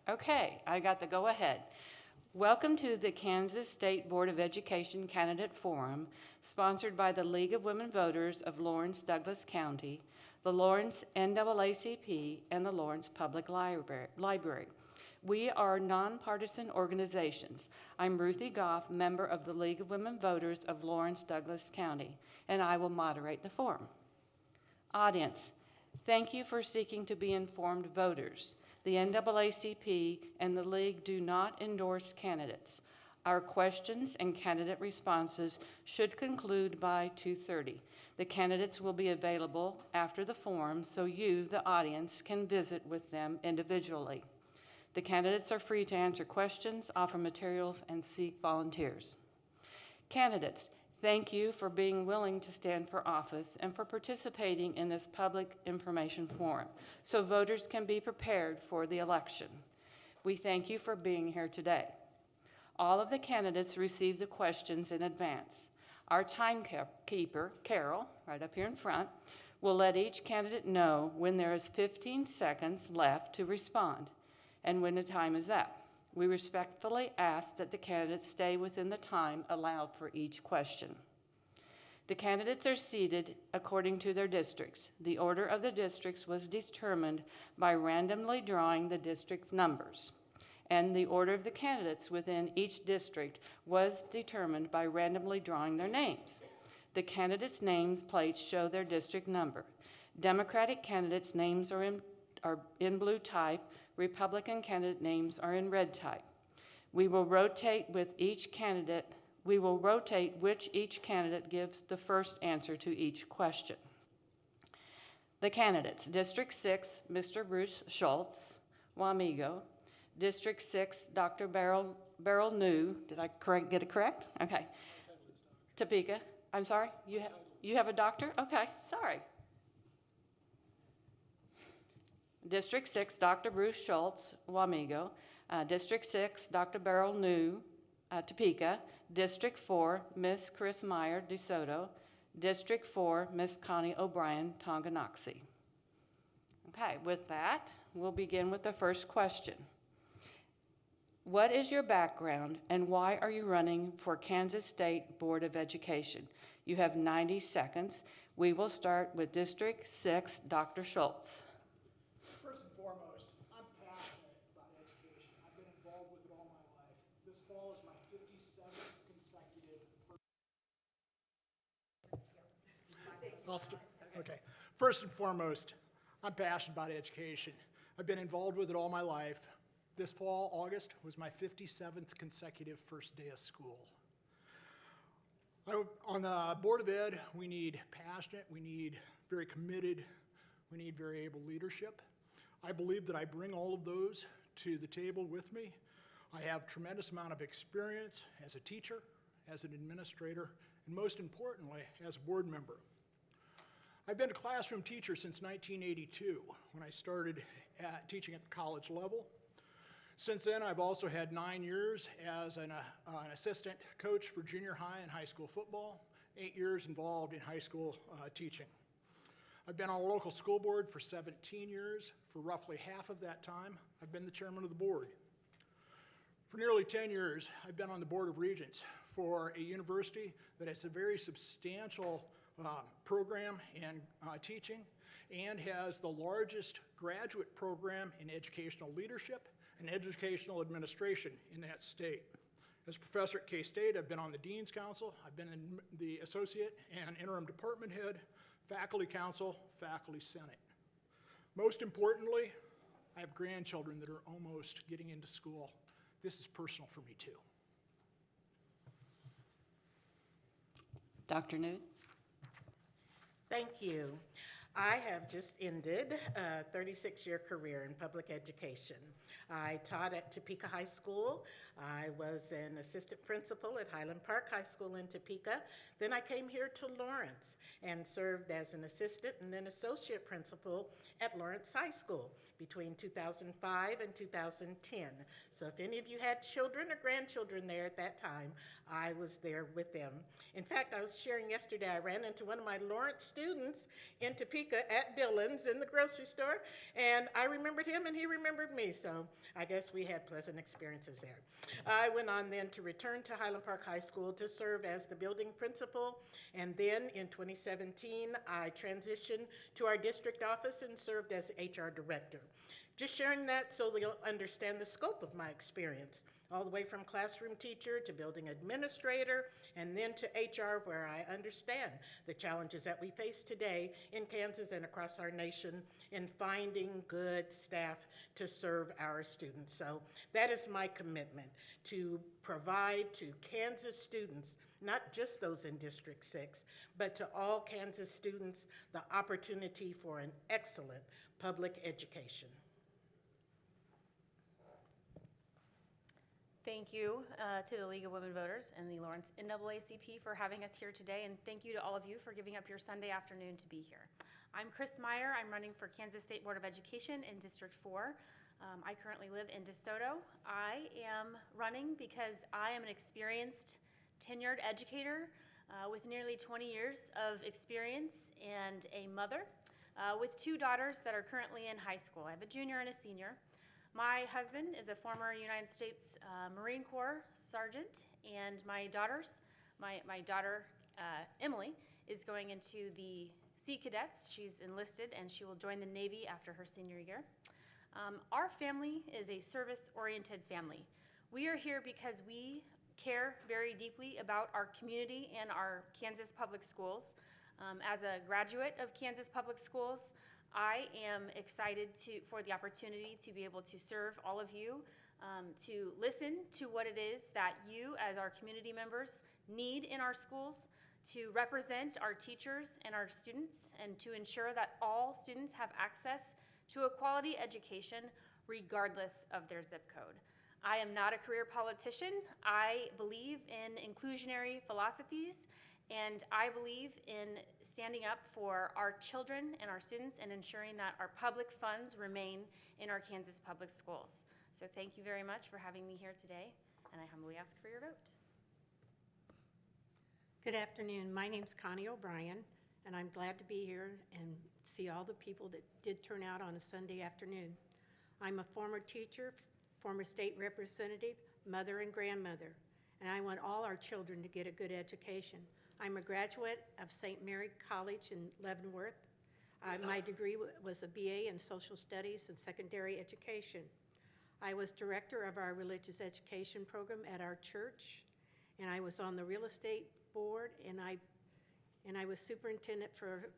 Okay, I got the go-ahead. Welcome to the Kansas State Board of Education Candidate Forum, sponsored by the League of Women Voters of Lawrence Douglas County, the Lawrence NAACP, and the Lawrence Public Library. We are nonpartisan organizations. I'm Ruthie Goff, member of the League of Women Voters of Lawrence Douglas County, and I will moderate the forum. Audience, thank you for seeking to be informed voters. The NAACP and the League do not endorse candidates. Our questions and candidate responses should conclude by 2:30. The candidates will be available after the forum so you, the audience, can visit with them individually. The candidates are free to answer questions, offer materials, and seek volunteers. Candidates, thank you for being willing to stand for office and for participating in this public information forum so voters can be prepared for the election. We thank you for being here today. All of the candidates received the questions in advance. Our timekeeper, Carol, right up here in front, will let each candidate know when there is 15 seconds left to respond and when the time is up. We respectfully ask that the candidates stay within the time allowed for each question. The candidates are seated according to their districts. The order of the districts was determined by randomly drawing the district's numbers, and the order of the candidates within each district was determined by randomly drawing their names. The candidates' names plates show their district number. Democratic candidates' names are in blue type. Republican candidate names are in red type. We will rotate which each candidate gives the first answer to each question. The candidates: District 6, Mr. Bruce Schultz, Wamego. District 6, Dr. Beryl New. Did I get it correct? Okay. Topeka. I'm sorry? You have a doctor? Okay, sorry. District 6, Dr. Bruce Schultz, Wamego. District 6, Dr. Beryl New, Topeka. District 4, Ms. Chris Meyer, DeSoto. District 4, Ms. Connie O'Brien, Tonganoxie. Okay, with that, we'll begin with the first question. What is your background and why are you running for Kansas State Board of Education? You have 90 seconds. We will start with District 6, Dr. Schultz. First and foremost, I'm passionate about education. I've been involved with it all my life. This fall is my 57th consecutive Okay. First and foremost, I'm passionate about education. I've been involved with it all my life. This fall, August, was my 57th consecutive first day of school. On the Board of Ed, we need passionate, we need very committed, we need very able leadership. I believe that I bring all of those to the table with me. I have a tremendous amount of experience as a teacher, as an administrator, and most importantly, as a board member. I've been a classroom teacher since 1982 when I started teaching at the college level. Since then, I've also had 9 years as an assistant coach for junior high and high school football, 8 years involved in high school teaching. I've been on a local school board for 17 years. For roughly half of that time, I've been the chairman of the board. For nearly 10 years, I've been on the Board of Regents for a university that has a very substantial program in teaching and has the largest graduate program in educational leadership and educational administration in that state. As professor at K-State, I've been on the Dean's Council, I've been in the associate and interim department head, faculty council, faculty senate. Most importantly, I have grandchildren that are almost getting into school. This is personal for me too. Dr. Newt. Thank you. I have just ended a 36-year career in public education. I taught at Topeka High School. I was an assistant principal at Highland Park High School in Topeka. Then I came here to Lawrence and served as an assistant and then associate principal at Lawrence High School between 2005 and 2010. So if any of you had children or grandchildren there at that time, I was there with them. In fact, I was sharing yesterday, I ran into one of my Lawrence students in Topeka at Dillon's in the grocery store, and I remembered him and he remembered me, so I guess we had pleasant experiences there. I went on then to return to Highland Park High School to serve as the building principal, and then in 2017, I transitioned to our district office and served as HR director. Just sharing that so that you'll understand the scope of my experience, all the way from classroom teacher to building administrator, and then to HR, where I understand the challenges that we face today in Kansas and across our nation in finding good staff to serve our students. So that is my commitment, to provide to Kansas students, not just those in District 6, but to all Kansas students, the opportunity for an excellent public education. Thank you to the League of Women Voters and the Lawrence NAACP for having us here today, and thank you to all of you for giving up your Sunday afternoon to be here. I'm Chris Meyer. I'm running for Kansas State Board of Education in District 4. I currently live in DeSoto. I am running because I am an experienced, tenured educator with nearly 20 years of experience and a mother with 2 daughters that are currently in high school. I have a junior and a senior. My husband is a former United States Marine Corps sergeant, and my daughter, Emily, is going into the Sea Cadets. She's enlisted, and she will join the Navy after her senior year. Our family is a service-oriented family. We are here because we care very deeply about our community and our Kansas public schools. As a graduate of Kansas public schools, I am excited for the opportunity to be able to serve all of you, to listen to what it is that you as our community members need in our schools, to represent our teachers and our students, and to ensure that all students have access to a quality education regardless of their zip code. I am not a career politician. I believe in inclusionary philosophies, and I believe in standing up for our children and our students and ensuring that our public funds remain in our Kansas public schools. So thank you very much for having me here today, and I humbly ask for your vote. Good afternoon. My name's Connie O'Brien, and I'm glad to be here and see all the people that did turn out on a Sunday afternoon. I'm a former teacher, former state representative, mother and grandmother, and I want all our children to get a good education. I'm a graduate of St. Mary College in Leavenworth. My degree was a BA in Social Studies and Secondary Education. I was director of our religious education program at our church, and I was on the real estate board, and I was superintendent for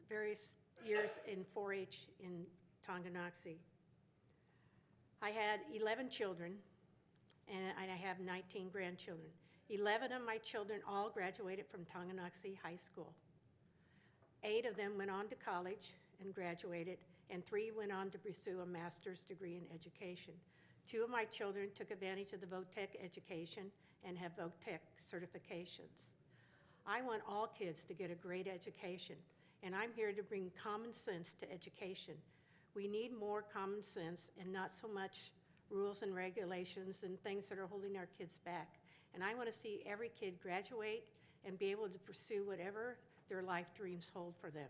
various years in 4-H in Tonganoxie. I had 11 children, and I have 19 grandchildren. 11 of my children all graduated from Tonganoxie High School. 8 of them went on to college and graduated, and 3 went on to pursue a master's degree in education. 2 of my children took advantage of the VOTEC education and have VOTEC certifications. I want all kids to get a great education, and I'm here to bring common sense to education. We need more common sense and not so much rules and regulations and things that are holding our kids back. And I want to see every kid graduate and be able to pursue whatever their life dreams hold for them.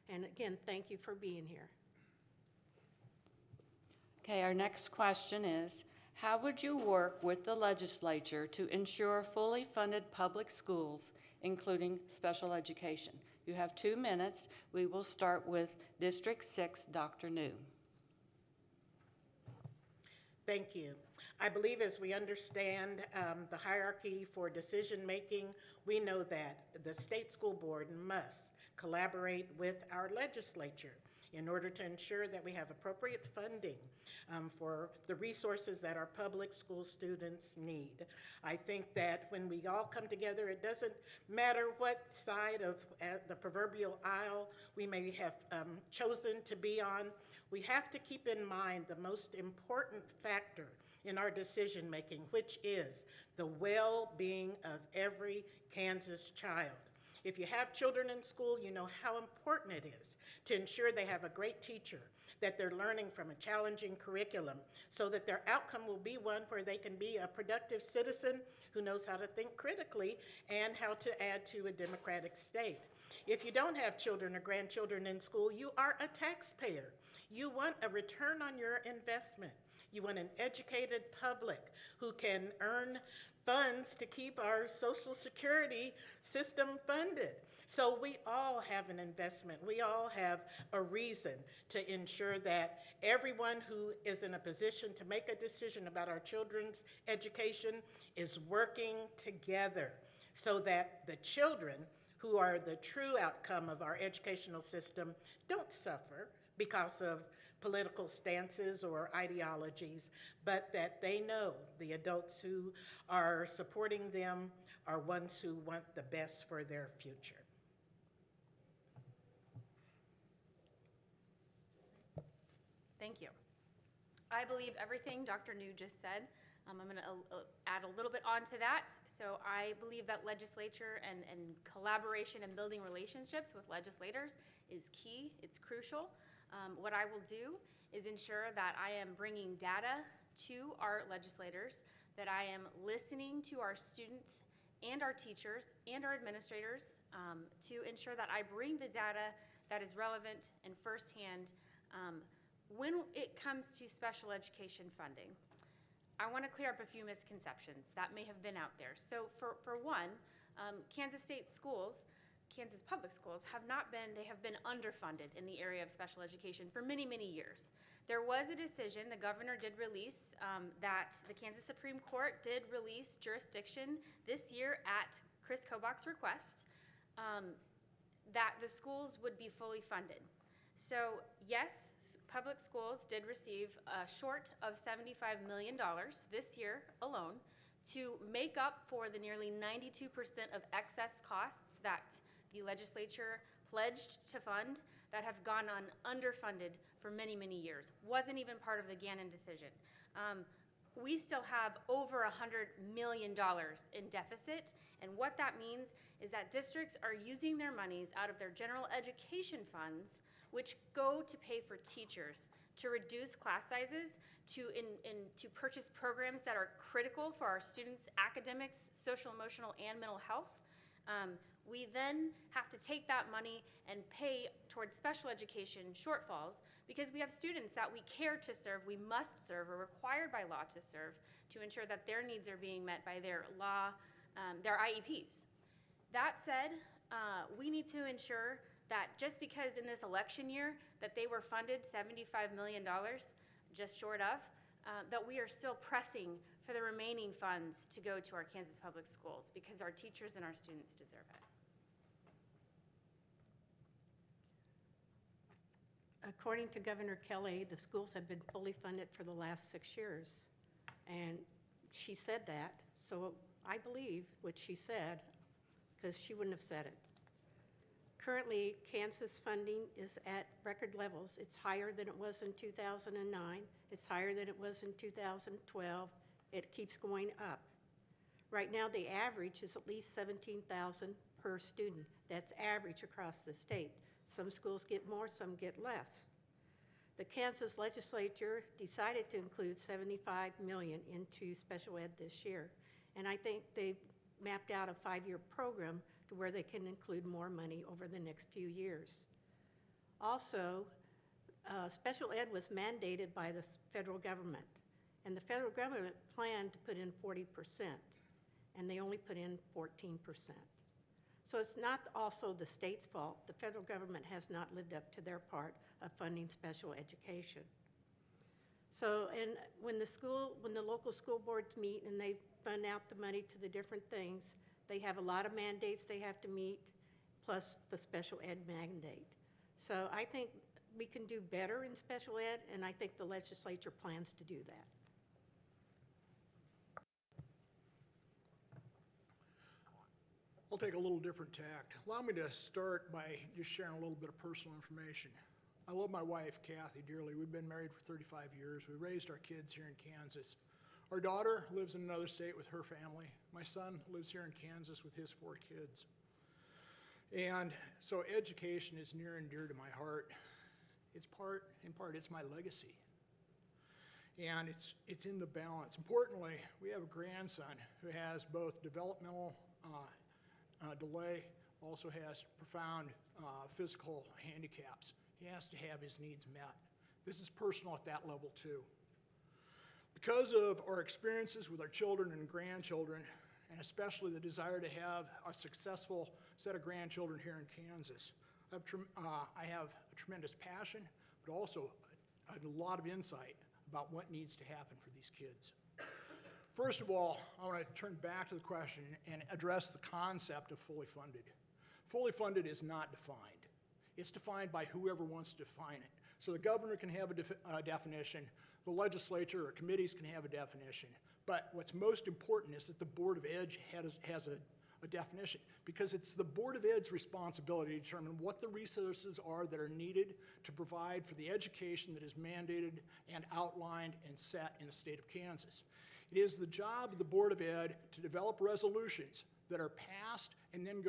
And again, thank you for being here. Okay, our next question is, how would you work with the legislature to ensure fully funded public schools, including special education? You have 2 minutes. We will start with District 6, Dr. New. Thank you. I believe as we understand the hierarchy for decision-making, we know that the state school board must collaborate with our legislature in order to ensure that we have appropriate funding for the resources that our public school students need. I think that when we all come together, it doesn't matter what side of the proverbial aisle we may have chosen to be on, we have to keep in mind the most important factor in our decision-making, which is the well-being of every Kansas child. If you have children in school, you know how important it is to ensure they have a great teacher, that they're learning from a challenging curriculum, so that their outcome will be one where they can be a productive citizen who knows how to think critically and how to add to a democratic state. If you don't have children or grandchildren in school, you are a taxpayer. You want a return on your investment. You want an educated public who can earn funds to keep our Social Security system funded. So we all have an investment. We all have a reason to ensure that everyone who is in a position to make a decision about our children's education is working together so that the children, who are the true outcome of our educational system, don't suffer because of political stances or ideologies, but that they know the adults who are supporting them are ones who want the best for their future. Thank you. I believe everything Dr. New just said. I'm going to add a little bit onto that. So I believe that legislature and collaboration and building relationships with legislators is key. It's crucial. What I will do is ensure that I am bringing data to our legislators, that I am listening to our students and our teachers and our administrators to ensure that I bring the data that is relevant and firsthand. When it comes to special education funding, I want to clear up a few misconceptions that may have been out there. So for one, Kansas State schools, Kansas public schools have been underfunded in the area of special education for many, many years. There was a decision, the governor did release, that the Kansas Supreme Court did release jurisdiction this year at Chris Kobach's request, that the schools would be fully funded. So yes, public schools did receive short of $75 million this year alone to make up for the nearly 92% of excess costs that the legislature pledged to fund that have gone on underfunded for many, many years. Wasn't even part of the Gannon decision. We still have over $100 million in deficit, and what that means is that districts are using their monies out of their general education funds, which go to pay for teachers, to reduce class sizes, to purchase programs that are critical for our students' academics, social, emotional, and mental health. We then have to take that money and pay towards special education shortfalls because we have students that we care to serve, we must serve, or required by law to serve to ensure that their needs are being met by their their IEPs. That said, we need to ensure that just because in this election year that they were funded $75 million, just short of, that we are still pressing for the remaining funds to go to our Kansas public schools because our teachers and our students deserve it. According to Governor Kelly, the schools have been fully funded for the last 6 years. And she said that, so I believe what she said, because she wouldn't have said it. Currently, Kansas funding is at record levels. It's higher than it was in 2009. It's higher than it was in 2012. It keeps going up. Right now, the average is at least $17,000 per student. That's average across the state. Some schools get more, some get less. The Kansas legislature decided to include $75 million into special ed this year. And I think they've mapped out a 5-year program to where they can include more money over the next few years. Also, special ed was mandated by the federal government, and the federal government planned to put in 40%, and they only put in 14%. So it's not also the state's fault. The federal government has not lived up to their part of funding special education. So, and when the local school boards meet and they fund out the money to the different things, they have a lot of mandates they have to meet, plus the special ed mandate. So I think we can do better in special ed, and I think the legislature plans to do that. I'll take a little different tact. Allow me to start by just sharing a little bit of personal information. I love my wife, Kathy, dearly. We've been married for 35 years. We raised our kids here in Kansas. Our daughter lives in another state with her family. My son lives here in Kansas with his 4 kids. And so education is near and dear to my heart. In part, it's my legacy. And it's in the balance. Importantly, we have a grandson who has both developmental delay, also has profound physical handicaps. He has to have his needs met. This is personal at that level too. Because of our experiences with our children and grandchildren, and especially the desire to have a successful set of grandchildren here in Kansas, I have a tremendous passion, but also a lot of insight about what needs to happen for these kids. First of all, I want to turn back to the question and address the concept of fully funded. Fully funded is not defined. It's defined by whoever wants to define it. So the governor can have a definition, the legislature or committees can have a definition, but what's most important is that the Board of Ed has a definition, because it's the Board of Ed's responsibility to determine what the resources are that are needed to provide for the education that is mandated and outlined and set in the state of Kansas. It is the job of the Board of Ed to develop resolutions that are passed and then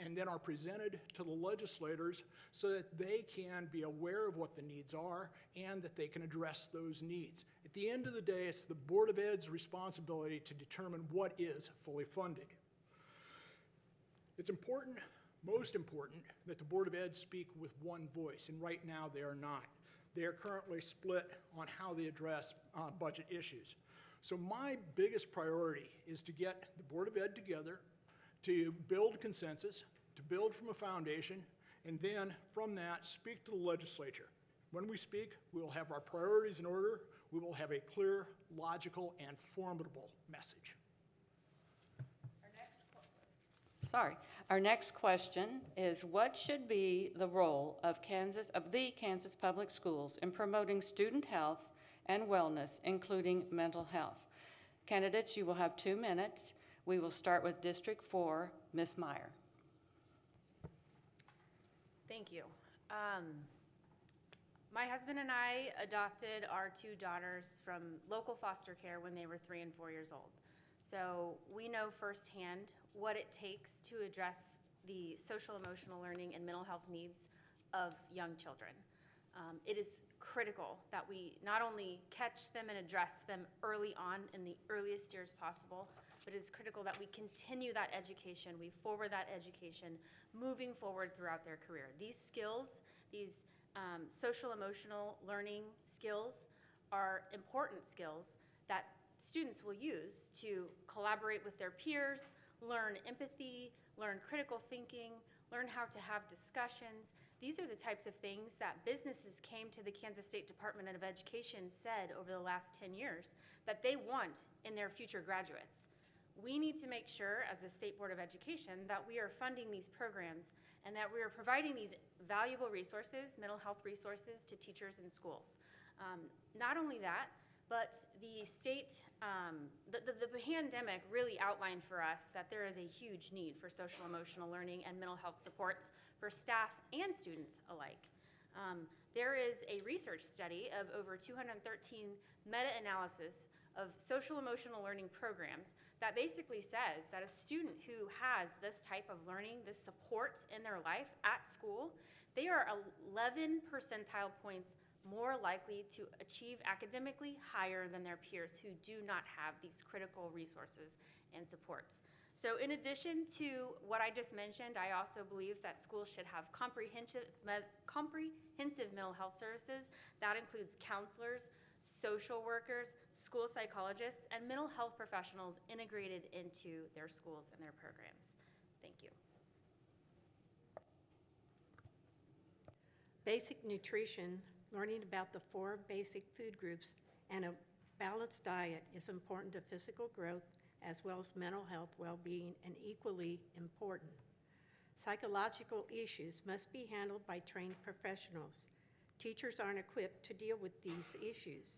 and then are presented to the legislators so that they can be aware of what the needs are and that they can address those needs. At the end of the day, it's the Board of Ed's responsibility to determine what is fully funded. It's important, most important, that the Board of Ed speak with one voice, and right now they are not. They are currently split on how they address budget issues. So my biggest priority is to get the Board of Ed together, to build consensus, to build from a foundation, and then from that, speak to the legislature. When we speak, we will have our priorities in order. We will have a clear, logical, and formidable message. Our next question is, what should be the role of the Kansas Public Schools in promoting student health and wellness, including mental health? Candidates, you will have 2 minutes. We will start with District 4, Ms. Meyer. Thank you. My husband and I adopted our 2 daughters from local foster care when they were 3 and 4 years old. So we know firsthand what it takes to address the social, emotional learning, and mental health needs of young children. It is critical that we not only catch them and address them early on in the earliest years possible, but it is critical that we continue that education, we forward that education, moving forward throughout their career. These skills, these social, emotional learning skills are important skills that students will use to collaborate with their peers, learn empathy, learn critical thinking, learn how to have discussions. These are the types of things that businesses came to the Kansas State Department of Education said over the last 10 years that they want in their future graduates. We need to make sure as the State Board of Education that we are funding these programs and that we are providing these valuable resources, mental health resources, to teachers in schools. Not only that, but the state, the pandemic really outlined for us that there is a huge need for social emotional learning and mental health supports for staff and students alike. There is a research study of over 213 meta-analysis of social emotional learning programs that basically says that a student who has this type of learning, this support in their life at school, they are 11 percentile points more likely to achieve academically higher than their peers who do not have these critical resources and supports. So in addition to what I just mentioned, I also believe that schools should have comprehensive mental health services. That includes counselors, social workers, school psychologists, and mental health professionals integrated into their schools and their programs. Thank you. Basic nutrition, learning about the 4 basic food groups and a balanced diet is important to physical growth as well as mental health, well-being, and equally important. Psychological issues must be handled by trained professionals. Teachers aren't equipped to deal with these issues.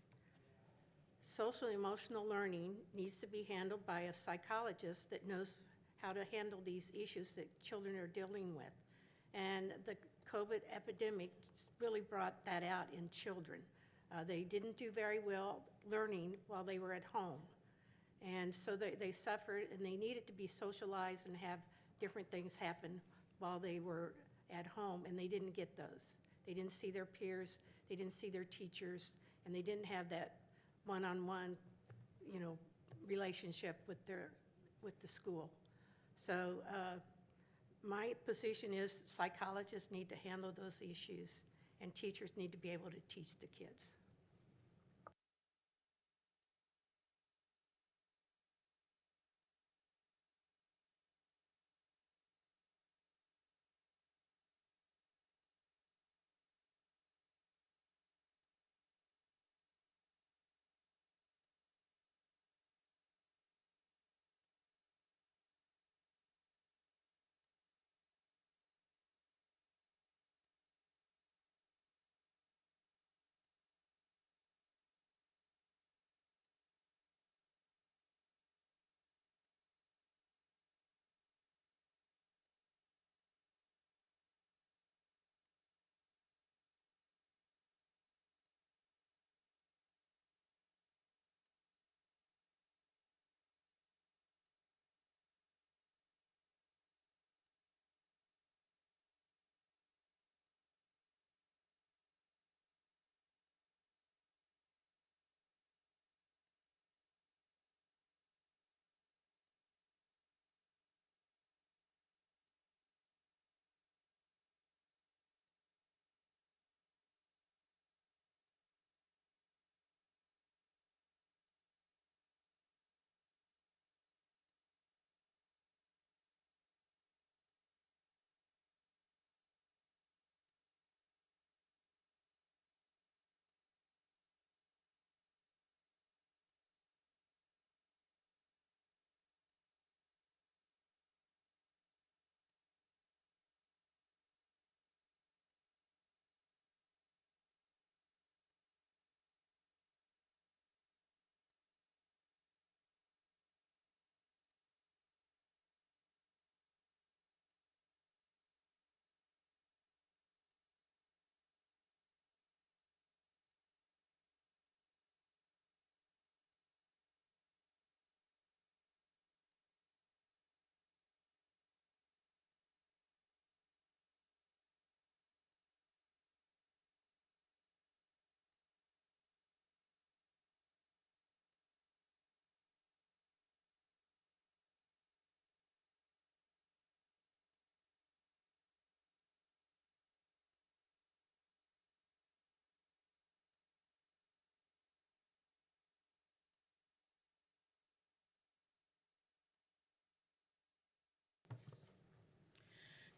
Social emotional learning needs to be handled by a psychologist that knows how to handle these issues that children are dealing with. And the COVID epidemic really brought that out in children. They didn't do very well learning while they were at home. And so they suffered, and they needed to be socialized and have different things happen while they were at home, and they didn't get those. They didn't see their peers, they didn't see their teachers, and they didn't have that one-on-one, relationship with the school. So my position is psychologists need to handle those issues, and teachers need to be able to teach the kids.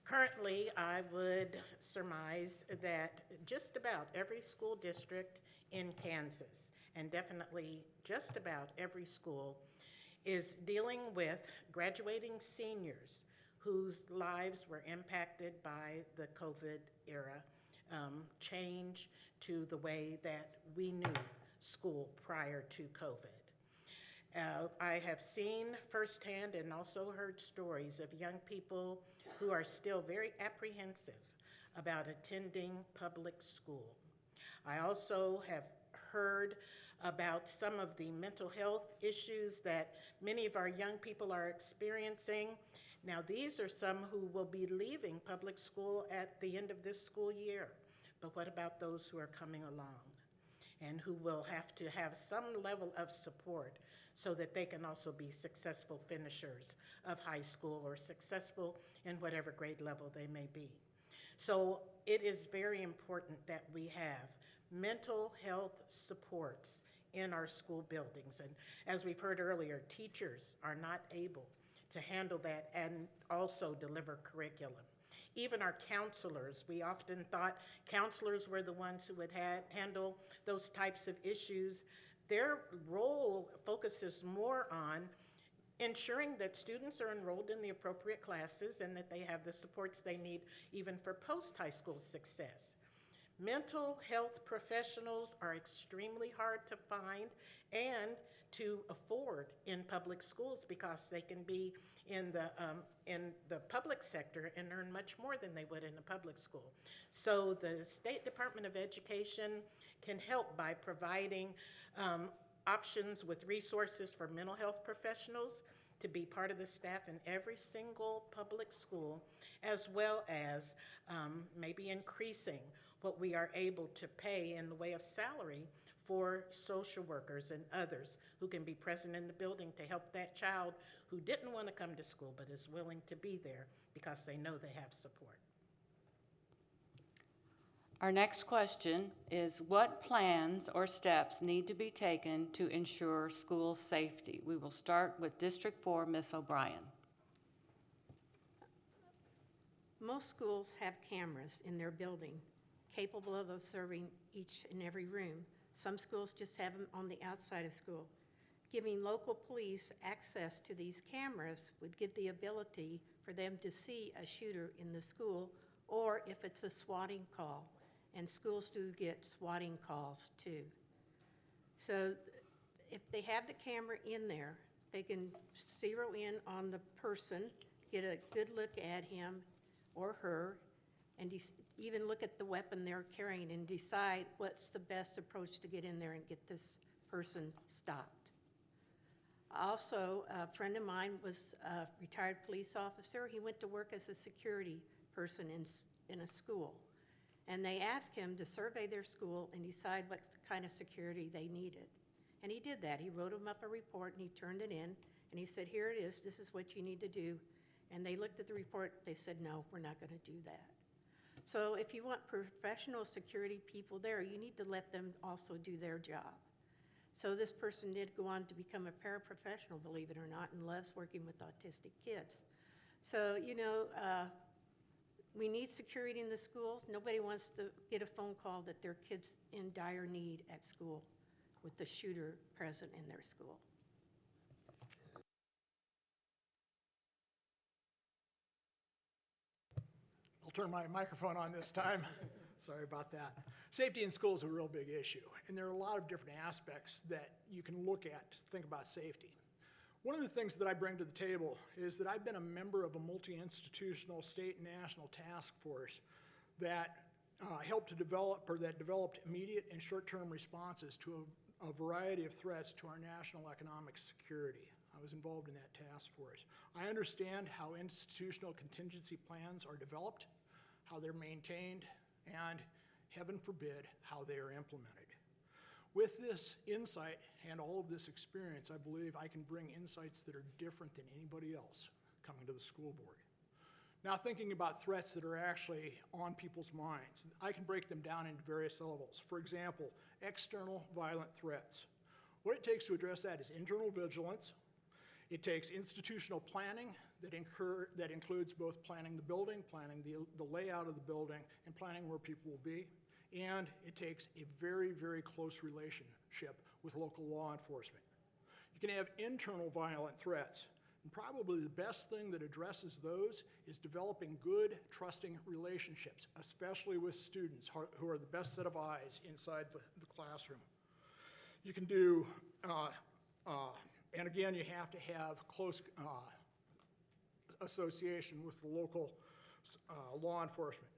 Currently, I would surmise that just about every school district in Kansas, and definitely just about every school, is dealing with graduating seniors whose lives were impacted by the COVID era change to the way that we knew school prior to COVID. I have seen firsthand and also heard stories of young people who are still very apprehensive about attending public school. I also have heard about some of the mental health issues that many of our young people are experiencing. Now, these are some who will be leaving public school at the end of this school year. But what about those who are coming along and who will have to have some level of support so that they can also be successful finishers of high school or successful in whatever grade level they may be? So it is very important that we have mental health supports in our school buildings. And as we've heard earlier, teachers are not able to handle that and also deliver curriculum. Even our counselors, we often thought counselors were the ones who would handle those types of issues. Their role focuses more on ensuring that students are enrolled in the appropriate classes and that they have the supports they need even for post-high school success. Mental health professionals are extremely hard to find and to afford in public schools because they can be in the public sector and earn much more than they would in a public school. So the State Department of Education can help by providing options with resources for mental health professionals to be part of the staff in every single public school, as well as maybe increasing what we are able to pay in the way of salary for social workers and others who can be present in the building to help that child who didn't want to come to school but is willing to be there because they know they have support. Our next question is, what plans or steps need to be taken to ensure school safety? We will start with District 4, Ms. O'Brien. Most schools have cameras in their building capable of observing each and every room. Some schools just have them on the outside of school. Giving local police access to these cameras would give the ability for them to see a shooter in the school, or if it's a swatting call, and schools do get swatting calls too. So if they have the camera in there, they can zero in on the person, get a good look at him or her, and even look at the weapon they're carrying and decide what's the best approach to get in there and get this person stopped. Also, a friend of mine was a retired police officer. He went to work as a security person in a school. And they asked him to survey their school and decide what kind of security they needed. And he did that. He wrote them up a report and he turned it in. And he said, here it is, this is what you need to do. And they looked at the report, they said, no, we're not gonna do that. So if you want professional security people there, you need to let them also do their job. So this person did go on to become a paraprofessional, believe it or not, and loves working with autistic kids. So, we need security in the schools. Nobody wants to get a phone call that their kid's in dire need at school with the shooter present in their school. I'll turn my microphone on this time. Sorry about that. Safety in school is a real big issue, and there are a lot of different aspects that you can look at to think about safety. One of the things that I bring to the table is that I've been a member of a multi-institutional state and national task force that helped to develop, or that developed immediate and short-term responses to a variety of threats to our national economic security. I was involved in that task force. I understand how institutional contingency plans are developed, how they're maintained, and heaven forbid, how they are implemented. With this insight and all of this experience, I believe I can bring insights that are different than anybody else coming to the school board. Now, thinking about threats that are actually on people's minds, I can break them down into various levels. For example, external violent threats. What it takes to address that is internal vigilance. It takes institutional planning that includes both planning the building, planning the layout of the building, and planning where people will be. And it takes a very, very close relationship with local law enforcement. You can have internal violent threats, and probably the best thing that addresses those is developing good, trusting relationships, especially with students who are the best set of eyes inside the classroom. You can do, and again, you have to have close association with the local law enforcement.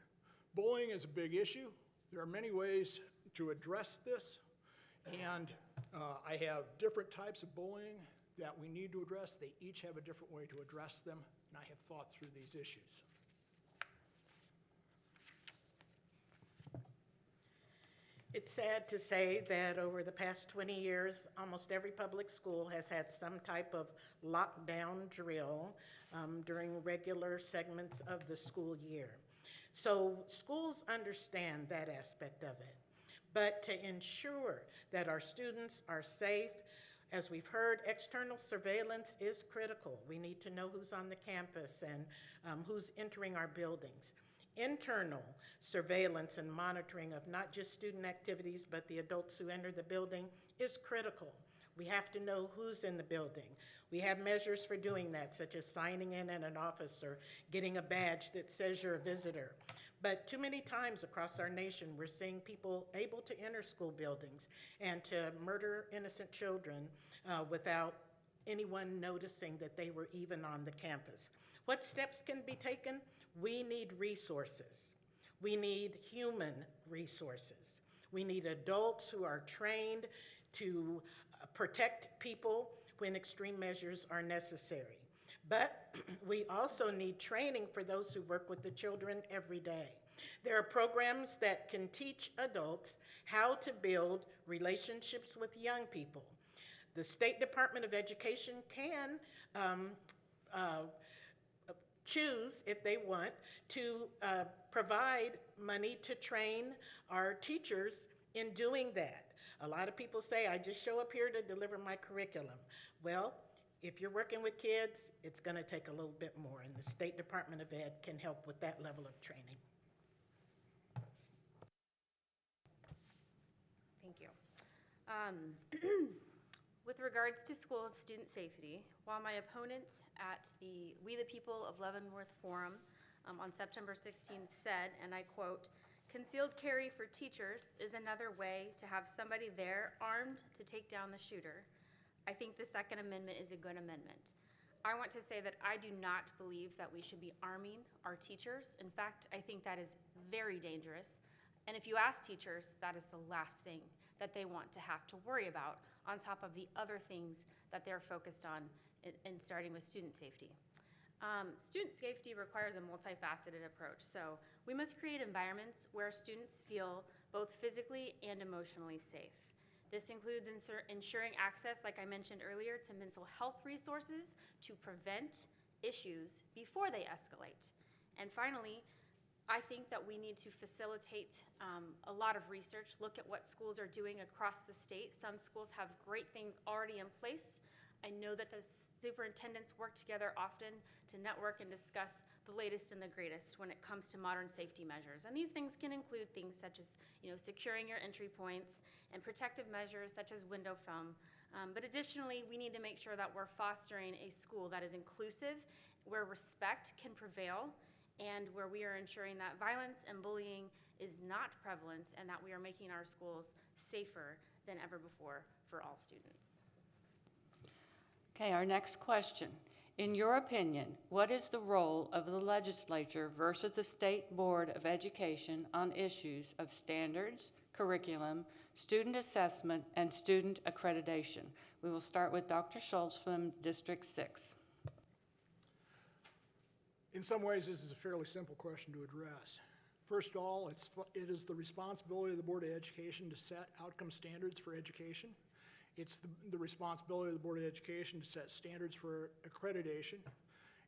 Bullying is a big issue. There are many ways to address this, and I have different types of bullying that we need to address. They each have a different way to address them, and I have thought through these issues. It's sad to say that over the past 20 years, almost every public school has had some type of lockdown drill during regular segments of the school year. So schools understand that aspect of it. But to ensure that our students are safe, as we've heard, external surveillance is critical. We need to know who's on the campus and who's entering our buildings. Internal surveillance and monitoring of not just student activities, but the adults who enter the building is critical. We have to know who's in the building. We have measures for doing that, such as signing in at an office or getting a badge that says you're a visitor. But too many times across our nation, we're seeing people able to enter school buildings and to murder innocent children without anyone noticing that they were even on the campus. What steps can be taken? We need resources. We need human resources. We need adults who are trained to protect people. when extreme measures are necessary. But we also need training for those who work with the children every day. There are programs that can teach adults how to build relationships with young people. The State Department of Education can choose, if they want, to provide money to train our teachers in doing that. A lot of people say, I just show up here to deliver my curriculum. Well, if you're working with kids, it's going to take a little bit more, and the State Department of Ed can help with that level of training. Thank you. With regards to school and student safety, while my opponent at the We the People of Leavenworth Forum on September 16th said, and I quote, "Concealed carry for teachers is another way to have somebody there armed to take down the shooter," I think the Second Amendment is a good amendment. I want to say that I do not believe that we should be arming our teachers. In fact, I think that is very dangerous. And if you ask teachers, that is the last thing that they want to have to worry about, on top of the other things that they're focused on, in starting with student safety. Student safety requires a multifaceted approach, so we must create environments where students feel both physically and emotionally safe. This includes ensuring access, like I mentioned earlier, to mental health resources to prevent issues before they escalate. And finally, I think that we need to facilitate a lot of research, look at what schools are doing across the state. Some schools have great things already in place. I know that the superintendents work together often to network and discuss the latest and the greatest when it comes to modern safety measures. And these things can include things such as, securing your entry points and protective measures such as window film. But additionally, we need to make sure that we're fostering a school that is inclusive, where respect can prevail, and where we are ensuring that violence and bullying is not prevalent, and that we are making our schools safer than ever before for all students. Okay, our next question. In your opinion, what is the role of the legislature versus the State Board of Education on issues of standards, curriculum, student assessment, and student accreditation? We will start with Dr. Schultz from District 6. In some ways, this is a fairly simple question to address. First of all, it is the responsibility of the Board of Education to set outcome standards for education. It's the responsibility of the Board of Education to set standards for accreditation.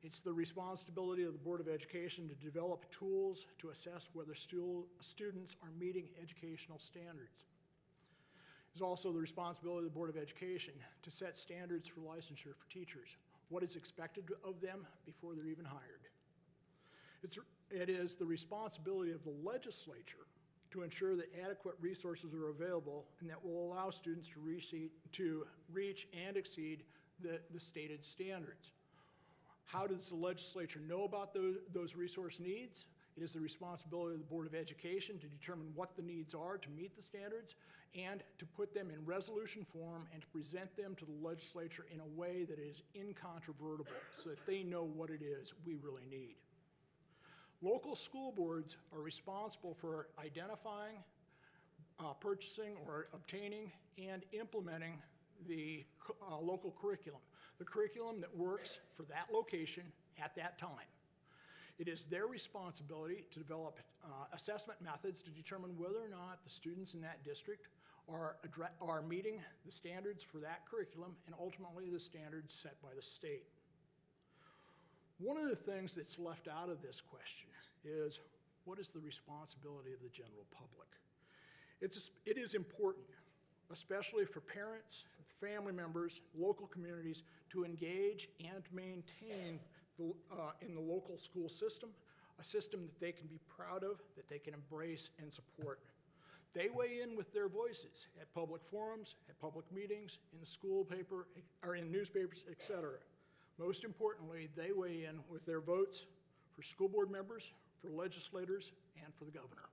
It's the responsibility of the Board of Education to develop tools to assess whether students are meeting educational standards. It's also the responsibility of the Board of Education to set standards for licensure for teachers, what is expected of them before they're even hired. It is the responsibility of the legislature to ensure that adequate resources are available and that will allow students to reach and exceed the stated standards. How does the legislature know about those resource needs? It is the responsibility of the Board of Education to determine what the needs are to meet the standards and to put them in resolution form and to present them to the legislature in a way that is incontrovertible so that they know what it is we really need. Local school boards are responsible for identifying, purchasing, or obtaining and implementing the local curriculum, the curriculum that works for that location at that time. It is their responsibility to develop assessment methods to determine whether or not the students in that district are meeting the standards for that curriculum and ultimately the standards set by the state. One of the things that's left out of this question is, what is the responsibility of the general public? It is important, especially for parents, family members, local communities, to engage and maintain in the local school system, a system that they can be proud of, that they can embrace and support. They weigh in with their voices at public forums, at public meetings, in the school paper, or in newspapers, etc. Most importantly, they weigh in with their votes for school board members, for legislators, and for the governor.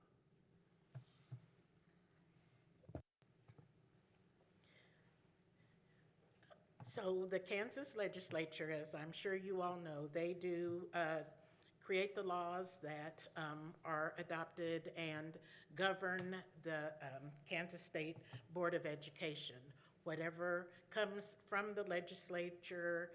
So the Kansas legislature, as I'm sure you all know, they do create the laws that are adopted and govern the Kansas State Board of Education. Whatever comes from the legislature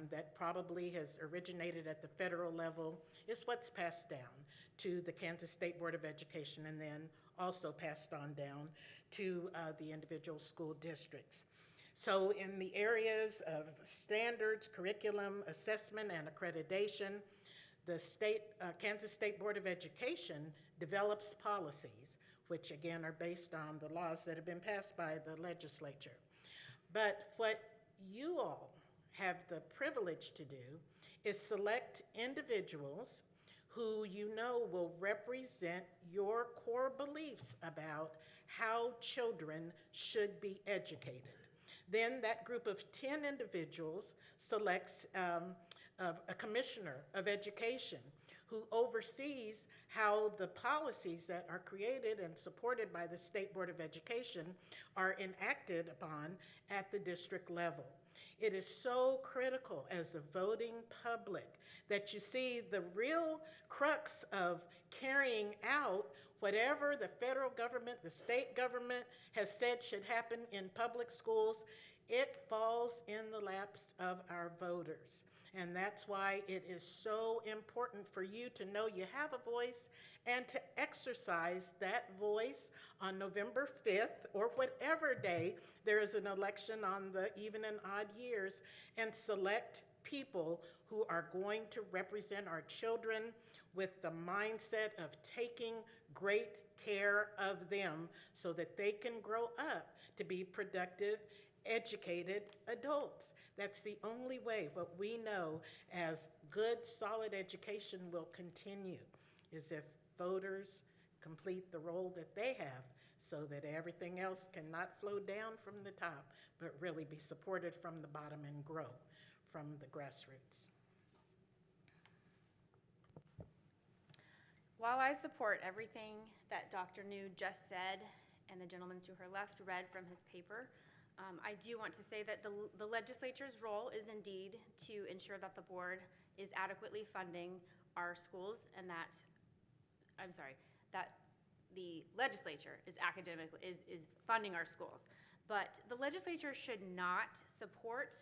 that probably has originated at the federal level is what's passed down to the Kansas State Board of Education and then also passed on down to the individual school districts. So in the areas of standards, curriculum, assessment, and accreditation, the Kansas State Board of Education develops policies, which again are based on the laws that have been passed by the legislature. But what you all have the privilege to do is select individuals who you know will represent your core beliefs about how children should be educated. Then that group of 10 individuals selects a commissioner of education who oversees how the policies that are created and supported by the State Board of Education are enacted upon at the district level. It is so critical as a voting public that you see the real crux of carrying out whatever the federal government, the state government has said should happen in public schools. It falls in the laps of our voters. And that's why it is so important for you to know you have a voice and to exercise that voice on November 5th or whatever day there is an election on the even and odd years, and select people who are going to represent our children with the mindset of taking great care of them so that they can grow up to be productive, educated adults. That's the only way what we know as good, solid education will continue, is if voters complete the role that they have so that everything else cannot flow down from the top, but really be supported from the bottom and grow from the grassroots. While I support everything that Dr. New just said and the gentleman to her left read from his paper, I do want to say that the legislature's role is indeed to ensure that the board is adequately funding our schools and that the legislature is funding our schools. But the legislature should not support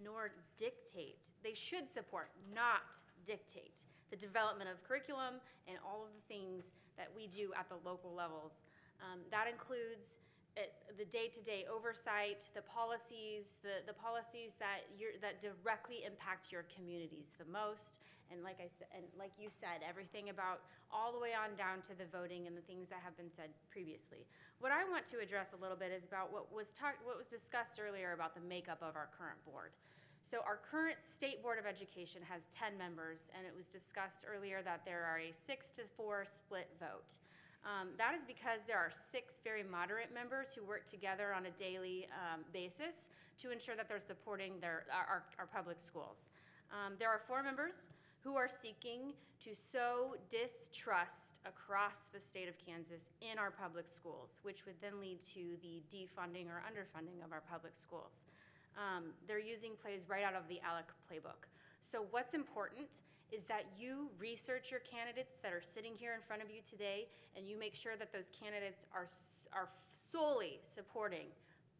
nor dictate. They should support, not dictate, the development of curriculum and all of the things that we do at the local levels. That includes the day-to-day oversight, the policies that directly impact your communities the most, and like you said, everything about all the way on down to the voting and the things that have been said previously. What I want to address a little bit is about what was discussed earlier about the makeup of our current board. So our current State Board of Education has 10 members, and it was discussed earlier that there are a 6-4 split vote. That is because there are 6 very moderate members who work together on a daily basis to ensure that they're supporting our public schools. There are 4 members who are seeking to sow distrust across the state of Kansas in our public schools, which would then lead to the defunding or underfunding of our public schools. They're using plays right out of the ALEC playbook. So what's important is that you research your candidates that are sitting here in front of you today, and you make sure that those candidates are solely supporting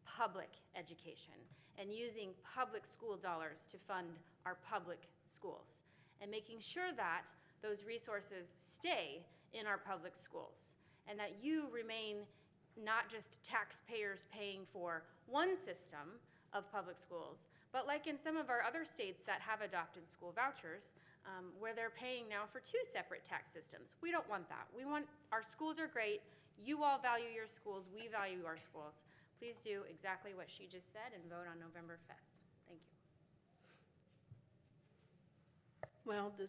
public education and using public school dollars to fund our public schools, and making sure that those resources stay in our public schools, and that you remain not just taxpayers paying for one system of public schools, but like in some of our other states that have adopted school vouchers, where they're paying now for 2 separate tax systems. We don't want that. We want, our schools are great. You all value your schools. We value our schools. Please do exactly what she just said and vote on November 5th. Thank you. Well, the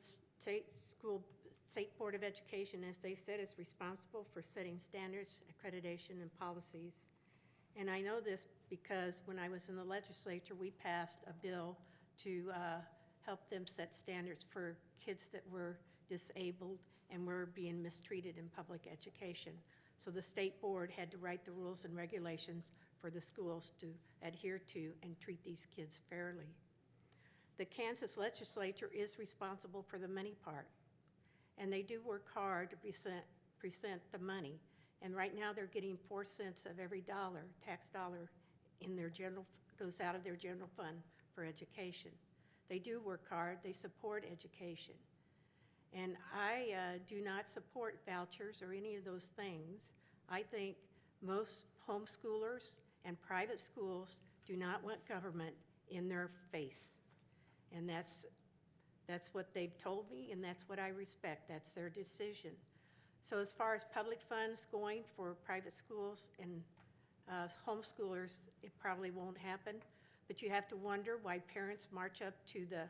State Board of Education, as they said, is responsible for setting standards, accreditation, and policies. And I know this because when I was in the legislature, we passed a bill to help them set standards for kids that were disabled and were being mistreated in public education. So the state board had to write the rules and regulations for the schools to adhere to and treat these kids fairly. The Kansas legislature is responsible for the money part, and they do work hard to present the money. And right now they're getting 4 cents of every tax dollar goes out of their general fund for education. They do work hard, they support education. And I do not support vouchers or any of those things. I think most homeschoolers and private schools do not want government in their face. And that's what they've told me, and that's what I respect. That's their decision. So as far as public funds going for private schools and homeschoolers, it probably won't happen. But you have to wonder why parents march up to the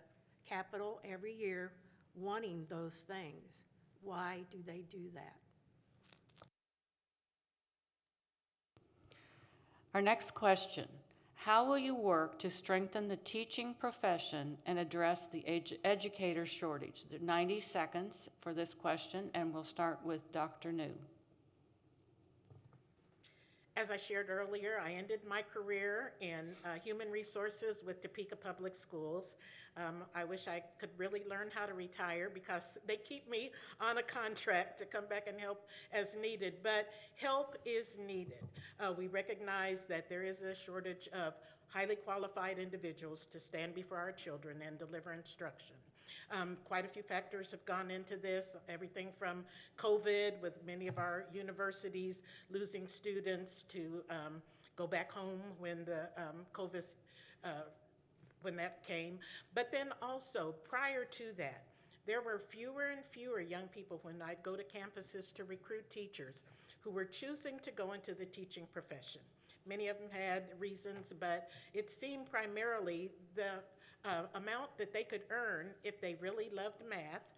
Capitol every year wanting those things. Why do they do that? Our next question, how will you work to strengthen the teaching profession and address the educator shortage? There are 90 seconds for this question, and we'll start with Dr. New. As I shared earlier, I ended my career in human resources with Topeka Public Schools. I wish I could really learn how to retire because they keep me on a contract to come back and help as needed, but help is needed. We recognize that there is a shortage of highly qualified individuals to stand before our children and deliver instruction. Quite a few factors have gone into this, everything from COVID, with many of our universities losing students to go back home when the COVID, when that came. But then also, prior to that, there were fewer and fewer young people when I'd go to campuses to recruit teachers who were choosing to go into the teaching profession. Many of them had reasons, but it seemed primarily the amount that they could earn if they really loved math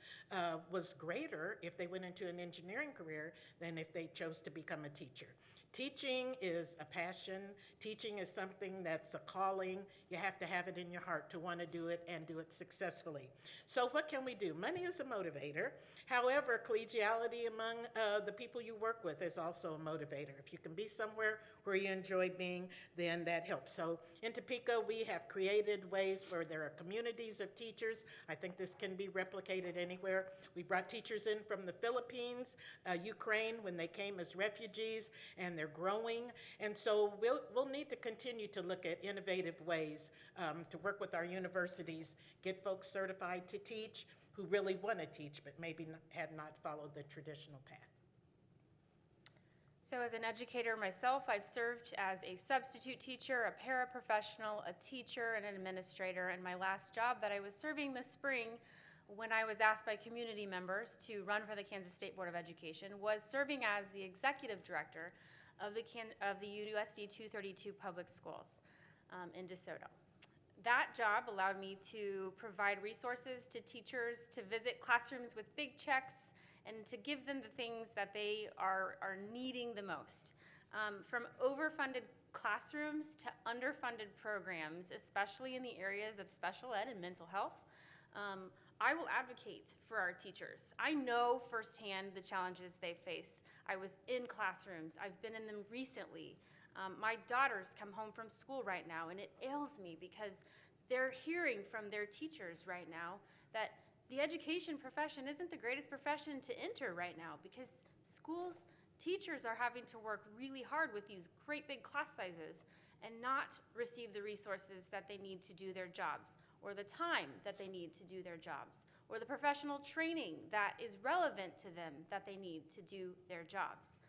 was greater if they went into an engineering career than if they chose to become a teacher. Teaching is a passion. Teaching is something that's a calling. You have to have it in your heart to want to do it and do it successfully. So what can we do? Money is a motivator. However, collegiality among the people you work with is also a motivator. If you can be somewhere where you enjoy being, then that helps. So in Topeka, we have created ways where there are communities of teachers. I think this can be replicated anywhere. We brought teachers in from the Philippines, Ukraine, when they came as refugees, and they're growing. And so we'll need to continue to look at innovative ways to work with our universities, get folks certified to teach who really want to teach but maybe had not followed the traditional path. So as an educator myself, I've served as a substitute teacher, a paraprofessional, a teacher, and an administrator. And my last job that I was serving this spring when I was asked by community members to run for the Kansas State Board of Education was serving as the executive director of the USD 232 public schools in DeSoto. That job allowed me to provide resources to teachers, to visit classrooms with big checks, and to give them the things that they are needing the most. From overfunded classrooms to underfunded programs, especially in the areas of special ed and mental health, I will advocate for our teachers. I know firsthand the challenges they face. I was in classrooms. I've been in them recently. My daughters come home from school right now, and it ails me because they're hearing from their teachers right now that the education profession isn't the greatest profession to enter right now because schools, teachers are having to work really hard with these great big class sizes and not receive the resources that they need to do their jobs, or the time that they need to do their jobs, or the professional training that is relevant to them that they need to do their jobs.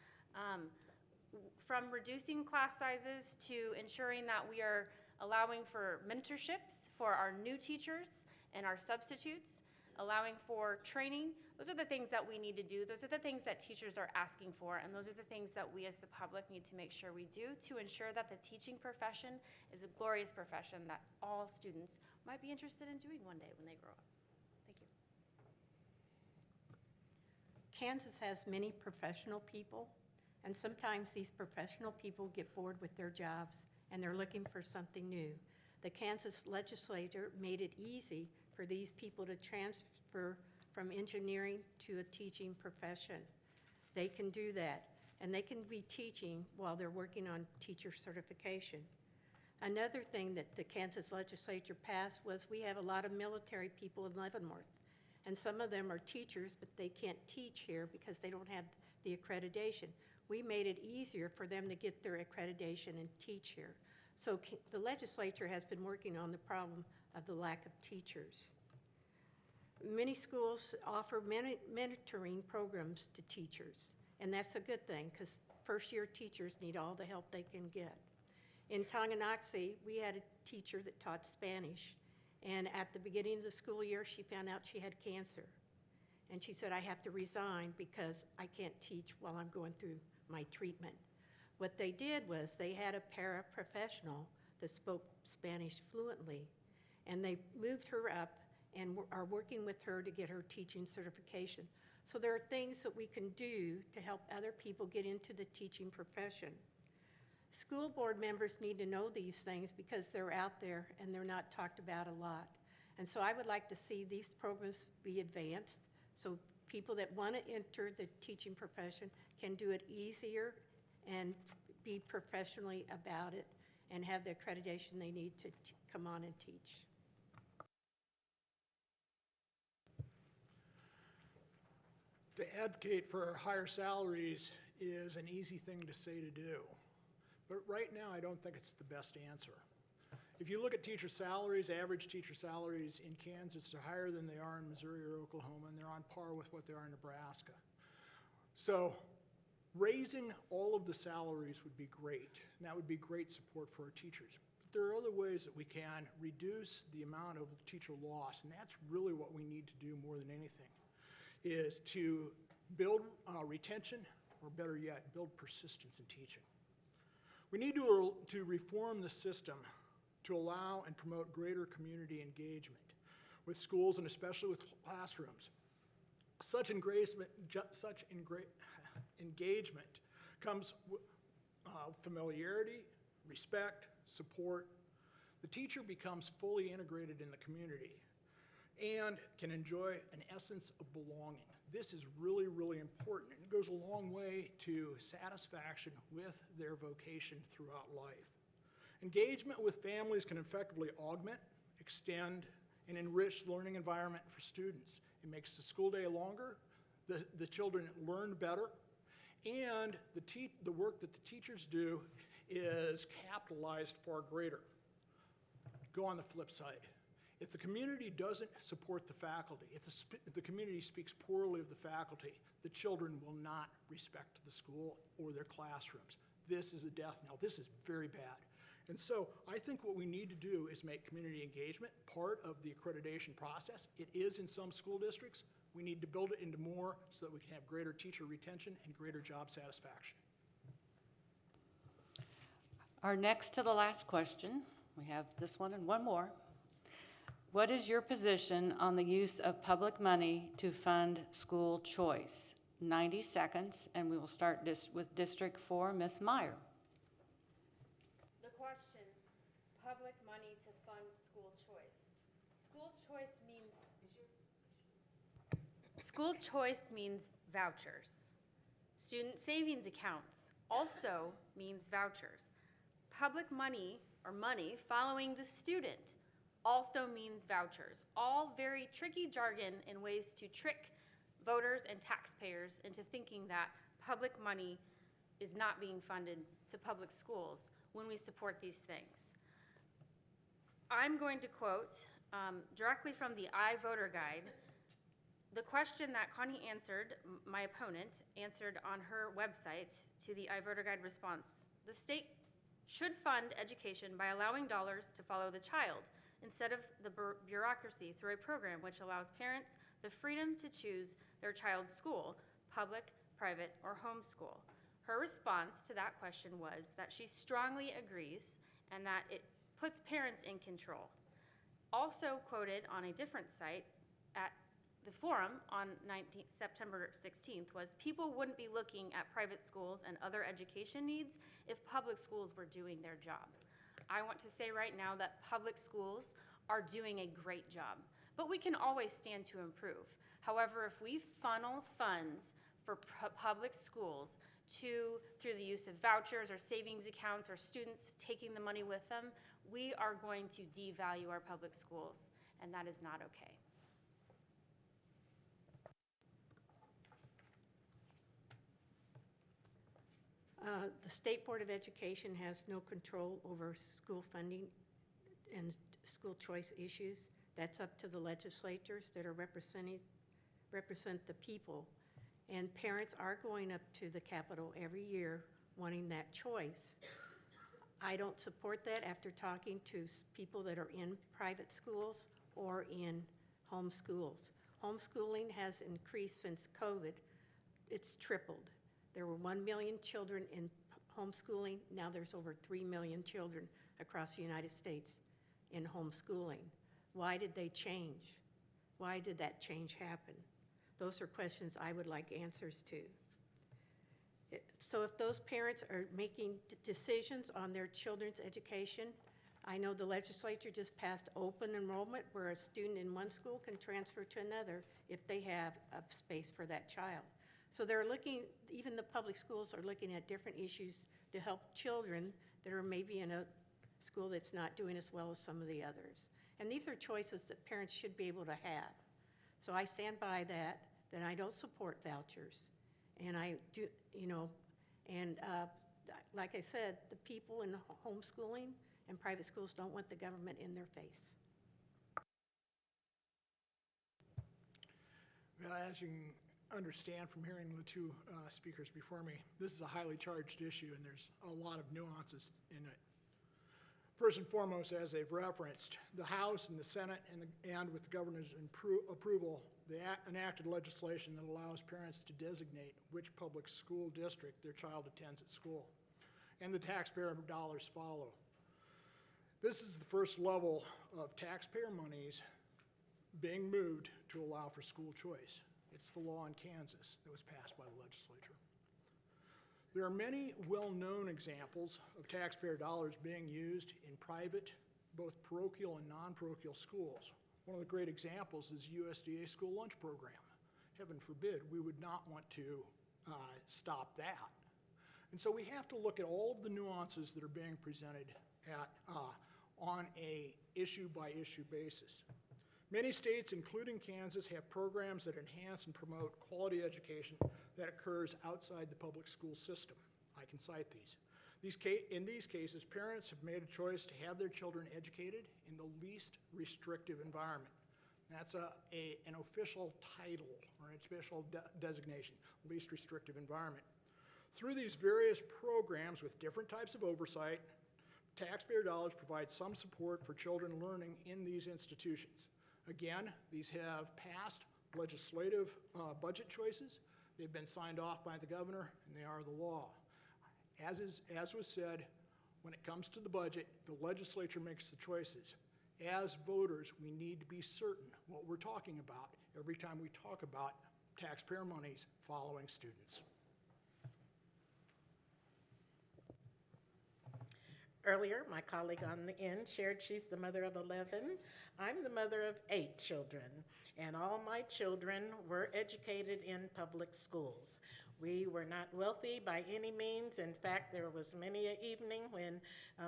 From reducing class sizes to ensuring that we are allowing for mentorships for our new teachers and our substitutes, allowing for training, those are the things that we need to do. Those are the things that teachers are asking for, and those are the things that we as the public need to make sure we do to ensure that the teaching profession is a glorious profession that all students might be interested in doing one day when they grow up. Thank you. Kansas has many professional people, and sometimes these professional people get bored with their jobs and they're looking for something new. The Kansas legislature made it easy for these people to transfer from engineering to a teaching profession. They can do that, and they can be teaching while they're working on teacher certification. Another thing that the Kansas legislature passed was we have a lot of military people in Leavenworth, and some of them are teachers, but they can't teach here because they don't have the accreditation. We made it easier for them to get their accreditation and teach here. So the legislature has been working on the problem of the lack of teachers. Many schools offer mentoring programs to teachers, and that's a good thing because first-year teachers need all the help they can get. In Tonganoxie, we had a teacher that taught Spanish, and at the beginning of the school year, she found out she had cancer. And she said, I have to resign because I can't teach while I'm going through my treatment. What they did was they had a paraprofessional that spoke Spanish fluently, and they moved her up and are working with her to get her teaching certification. So there are things that we can do to help other people get into the teaching profession. School board members need to know these things because they're out there and they're not talked about a lot. And so I would like to see these programs be advanced so people that want to enter the teaching profession can do it easier and be professionally about it and have the accreditation they need to come on and teach. To advocate for higher salaries is an easy thing to say to do. But right now, I don't think it's the best answer. If you look at teacher salaries, average teacher salaries in Kansas are higher than they are in Missouri or Oklahoma, and they're on par with what they are in Nebraska. So raising all of the salaries would be great, and that would be great support for our teachers. But there are other ways that we can reduce the amount of teacher loss, and that's really what we need to do more than anything, is to build retention, or better yet, build persistence in teaching. We need to reform the system to allow and promote greater community engagement with schools and especially with classrooms. Such engagement comes with familiarity, respect, support. The teacher becomes fully integrated in the community and can enjoy an essence of belonging. This is really, really important. It goes a long way to satisfaction with their vocation throughout life. Engagement with families can effectively augment, extend, and enrich the learning environment for students. It makes the school day longer, the children learn better, and the work that the teachers do is capitalized far greater. Go on the flip side. If the community doesn't support the faculty, if the community speaks poorly of the faculty, the children will not respect the school or their classrooms. This is a death knell. This is very bad. And so I think what we need to do is make community engagement part of the accreditation process. It is in some school districts. We need to build it into more so that we can have greater teacher retention and greater job satisfaction. Our next to the last question, we have this one and one more. What is your position on the use of public money to fund school choice? 90 seconds, and we will start this with District 4, Ms. Meyer. The question, public money to fund school choice. School choice means vouchers. Student savings accounts also means vouchers. Public money, or money following the student, also means vouchers. All very tricky jargon and ways to trick voters and taxpayers into thinking that public money is not being funded to public schools when we support these things. I'm going to quote directly from the iVoter Guide, the question that Connie answered, my opponent, answered on her website to the iVoter Guide response. The state should fund education by allowing dollars to follow the child instead of the bureaucracy through a program which allows parents the freedom to choose their child's school, public, private, or homeschool. Her response to that question was that she strongly agrees and that it puts parents in control. Also quoted on a different site at the forum on September 16th was, people wouldn't be looking at private schools and other education needs if public schools were doing their job. I want to say right now that public schools are doing a great job, but we can always stand to improve. However, if we funnel funds for public schools through the use of vouchers or savings accounts or students taking the money with them, we are going to devalue our public schools, and that is not okay. The State Board of Education has no control over school funding and school choice issues. That's up to the legislators that are represent the people. And parents are going up to the Capitol every year wanting that choice. I don't support that after talking to people that are in private schools or in home schools. Homeschooling has increased since COVID. It's tripled. There were 1 million children in homeschooling. Now there's over 3 million children across the United States in homeschooling. Why did they change? Why did that change happen? Those are questions I would like answers to. So if those parents are making decisions on their children's education, I know the legislature just passed open enrollment where a student in one school can transfer to another if they have a space for that child. So they're looking, even the public schools are looking at different issues to help children that are maybe in a school that's not doing as well as some of the others. And these are choices that parents should be able to have. So I stand by that I don't support vouchers. And I do, like I said, the people in homeschooling and private schools don't want the government in their face. Well, as you can understand from hearing the two speakers before me, this is a highly charged issue and there's a lot of nuances in it. First and foremost, as they've referenced, the House and the Senate and with the governor's approval, they enacted legislation that allows parents to designate which public school district their child attends at school, and the taxpayer dollars follow. This is the first level of taxpayer monies being moved to allow for school choice. It's the law in Kansas that was passed by the legislature. There are many well-known examples of taxpayer dollars being used in private, both parochial and non-parochial schools. One of the great examples is USDA school lunch program. Heaven forbid, we would not want to stop that. And so we have to look at all of the nuances that are being presented on a issue-by-issue basis. Many states, including Kansas, have programs that enhance and promote quality education that occurs outside the public school system. I can cite these. In these cases, parents have made a choice to have their children educated in the least restrictive environment. That's an official title or an official designation, least restrictive environment. Through these various programs with different types of oversight, taxpayer dollars provide some support for children learning in these institutions. Again, these have passed legislative budget choices. They've been signed off by the governor, and they are the law. As was said, when it comes to the budget, the legislature makes the choices. As voters, we need to be certain what we're talking about every time we talk about taxpayer monies following students. Earlier, my colleague on the end shared she's the mother of 11. I'm the mother of 8 children, and all my children were educated in public schools. We were not wealthy by any means. In fact, there was many an evening when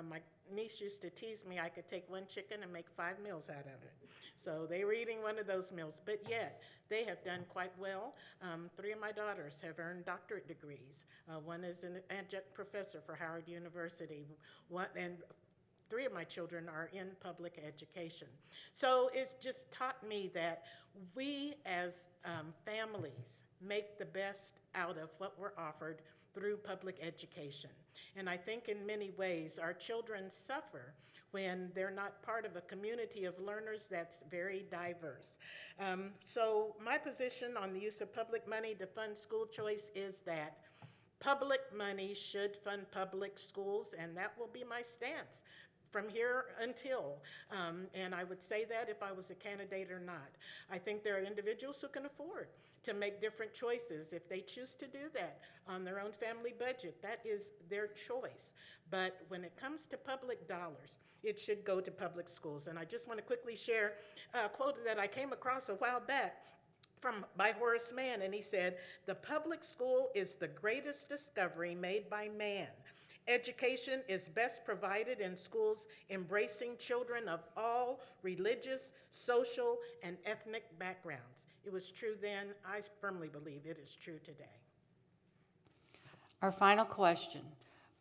my niece used to tease me I could take one chicken and make 5 meals out of it. So they were eating one of those meals, but yet they have done quite well. 3 of my daughters have earned doctorate degrees. One is an adjunct professor for Howard University, and 3 of my children are in public education. So it's just taught me that we as families make the best out of what we're offered through public education. And I think in many ways our children suffer when they're not part of a community of learners that's very diverse. So my position on the use of public money to fund school choice is that public money should fund public schools, and that will be my stance from here until, and I would say that if I was a candidate or not. I think there are individuals who can afford to make different choices if they choose to do that on their own family budget. That is their choice. But when it comes to public dollars, it should go to public schools. And I just want to quickly share a quote that I came across a while back by Horace Mann, and he said, "The public school is the greatest discovery made by man. Education is best provided in schools embracing children of all religious, social, and ethnic backgrounds." It was true then. I firmly believe it is true today. Our final question: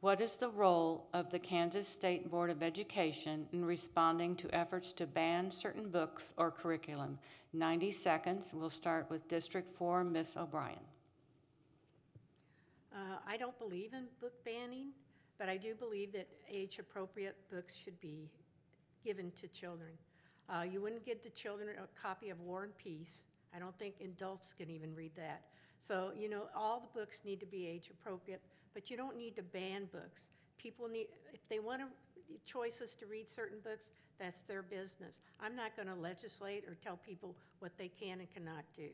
what is the role of the Kansas State Board of Education in responding to efforts to ban certain books or curriculum? 90 seconds. We'll start with District 4, Ms. O'Brien. I don't believe in book banning, but I do believe that age-appropriate books should be given to children. You wouldn't give the children a copy of War and Peace. I don't think adults can even read that. So, all the books need to be age-appropriate, but you don't need to ban books. People need, if they want choices to read certain books, that's their business. I'm not going to legislate or tell people what they can and cannot do.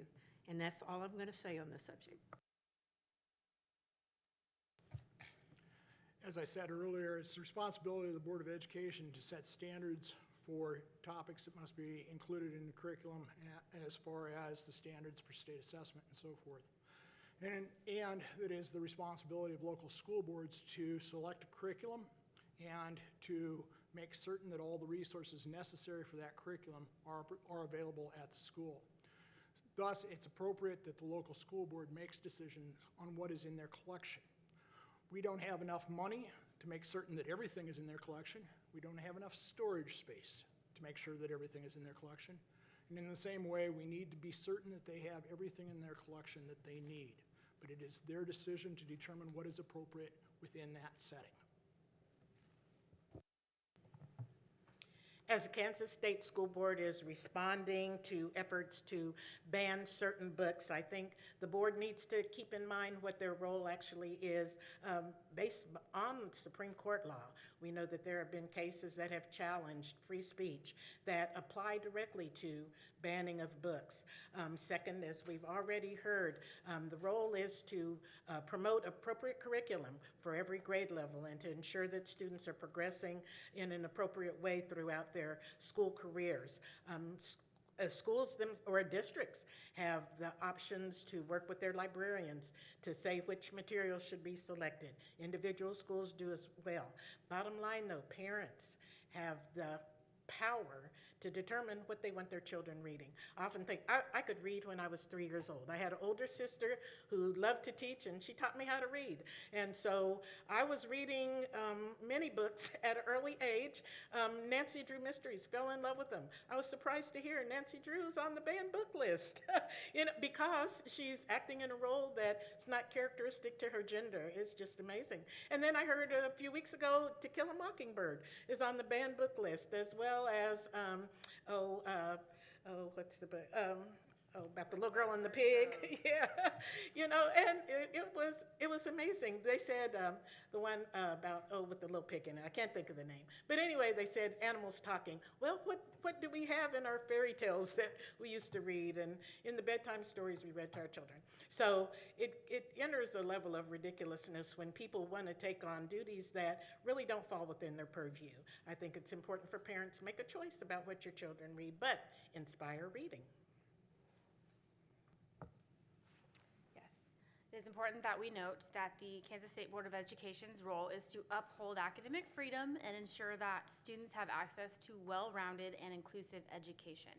And that's all I'm going to say on the subject. As I said earlier, it's the responsibility of the Board of Education to set standards for topics that must be included in the curriculum as far as the standards for state assessment and so forth. And it is the responsibility of local school boards to select a curriculum and to make certain that all the resources necessary for that curriculum are available at the school. Thus, it's appropriate that the local school board makes decisions on what is in their collection. We don't have enough money to make certain that everything is in their collection. We don't have enough storage space to make sure that everything is in their collection. And in the same way, we need to be certain that they have everything in their collection that they need. But it is their decision to determine what is appropriate within that setting. As the Kansas State School Board is responding to efforts to ban certain books, I think the board needs to keep in mind what their role actually is based on Supreme Court law. We know that there have been cases that have challenged free speech that apply directly to banning of books. Second, as we've already heard, the role is to promote appropriate curriculum for every grade level and to ensure that students are progressing in an appropriate way throughout their school careers. Schools or districts have the options to work with their librarians to say which materials should be selected. Individual schools do as well. Bottom line though, parents have the power to determine what they want their children reading. I often think, I could read when I was 3 years old. I had an older sister who loved to teach, and she taught me how to read. And so I was reading many books at an early age. Nancy Drew Mysteries, fell in love with them. I was surprised to hear Nancy Drew's on the banned book list because she's acting in a role that's not characteristic to her gender. It's just amazing. And then I heard a few weeks ago, To Kill a Mockingbird is on the banned book list, as well as what's the book? About the little girl and the pig. Yeah, and it was amazing. They said the one about with the little pig in it. I can't think of the name, but anyway, they said animals talking. Well, what do we have in our fairy tales that we used to read, and in the bedtime stories we read to our children? So it enters a level of ridiculousness when people want to take on duties that really don't fall within their purview. I think it's important for parents to make a choice about what your children read, but inspire reading. It is important that we note that the Kansas State Board of Education's role is to uphold academic freedom and ensure that students have access to well-rounded and inclusive education.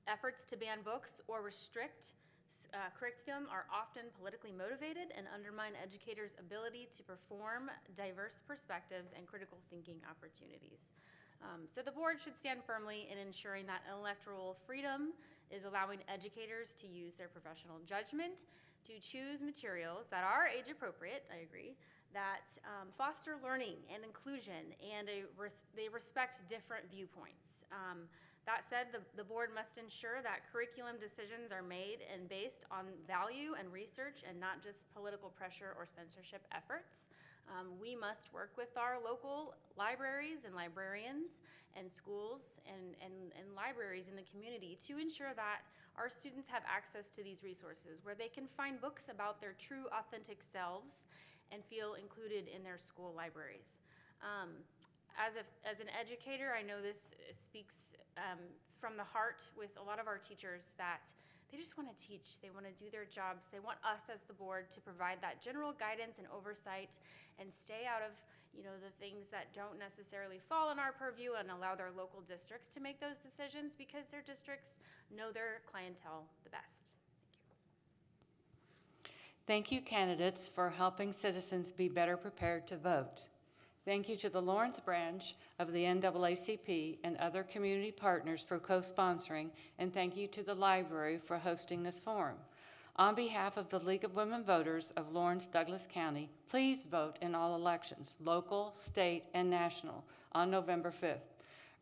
Efforts to ban books or restrict curriculum are often politically motivated and undermine educators' ability to perform diverse perspectives and critical thinking opportunities. So the board should stand firmly in ensuring that intellectual freedom is allowing educators to use their professional judgment to choose materials that are age appropriate, I agree, that foster learning and inclusion, and they respect different viewpoints. That said, the board must ensure that curriculum decisions are made and based on value and research and not just political pressure or censorship efforts. We must work with our local libraries and librarians and schools and libraries in the community to ensure that our students have access to these resources where they can find books about their true, authentic selves and feel included in their school libraries. As an educator, I know this speaks from the heart with a lot of our teachers that they just want to teach. They want to do their jobs. They want us as the board to provide that general guidance and oversight and stay out of the things that don't necessarily fall in our purview and allow their local districts to make those decisions because their districts know their clientele the best. Thank you, candidates, for helping citizens be better prepared to vote. Thank you to the Lawrence branch of the NAACP and other community partners for co-sponsoring, and thank you to the library for hosting this forum. On behalf of the League of Women Voters of Lawrence Douglas County, please vote in all elections, local, state, and national, on November 5th.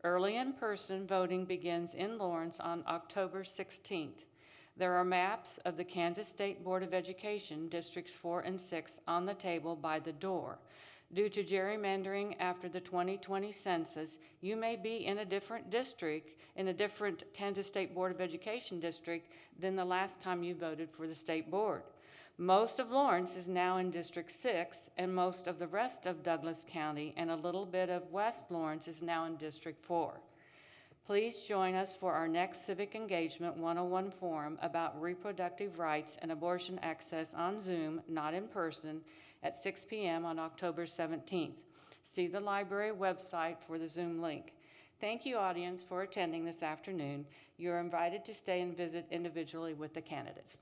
Early in-person voting begins in Lawrence on October 16th. There are maps of the Kansas State Board of Education Districts 4 and 6 on the table by the door. Due to gerrymandering after the 2020 census, you may be in a different district, in a different Kansas State Board of Education district than the last time you voted for the state board. Most of Lawrence is now in District 6, and most of the rest of Douglas County and a little bit of West Lawrence is now in District 4. Please join us for our next Civic Engagement 101 forum about reproductive rights and abortion access on Zoom, not in person, at 6 p.m. on October 17th. See the library website for the Zoom link. Thank you, audience, for attending this afternoon. You're invited to stay and visit individually with the candidates.